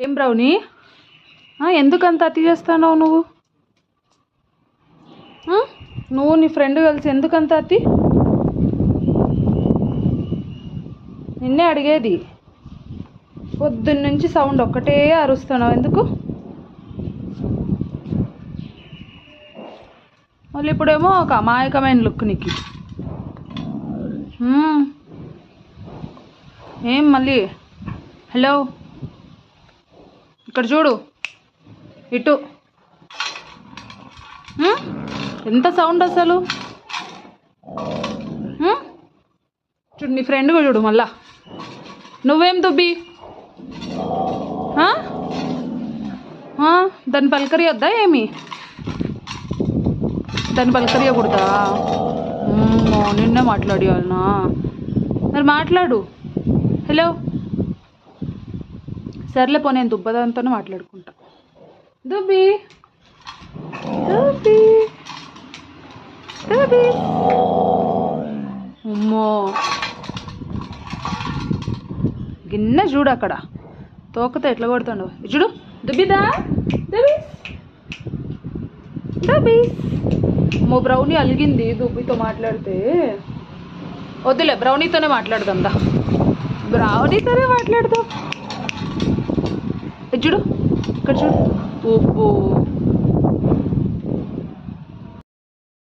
ఏం బ్రౌనీ, ఎందుకంత అతి చేస్తున్నావు నువ్వు? నువ్వు నీ ఫ్రెండ్ కలిసి ఎందుకంత అతి? నిన్నే అడిగేది. పొద్దున్నుంచి సౌండ్ ఒక్కటే అరుస్తున్నావు, ఎందుకు? మళ్ళీ ఇప్పుడేమో ఒక అమాయకమైన లుక్ నీకు. ఏం మళ్ళీ? హలో, ఇక్కడ చూడు, ఇటు. ఎంత సౌండ్ అసలు? చూడు నీ ఫ్రెండ్ కూడా చూడు మళ్ళా. నువ్వేం దుబ్బి దాన్ని పలకరియొద్దా ఏమి? దాన్ని పలకరియకూడదా? నిన్నే మాట్లాడేయాలనా? మరి మాట్లాడు. హలో, సర్లే పో, నేను దుబ్బదంతోనే మాట్లాడుకుంటా. దుబ్బి దుబ్బి దుబ్బి. అమ్మో, గిన్నె చూడు అక్కడ తోకతో ఎట్లా కొడుతుండవు. చూడు, దుబ్బిదా దుబ్బి దుబ్బి. అమ్మో, బ్రౌనీ అలిగింది దుబ్బితో మాట్లాడితే. వద్దులే, బ్రౌనీతోనే మాట్లాడదాందా. బ్రౌనీతోనే మాట్లాడదాం. చూడు ఇక్కడ చూడు. ఓహో,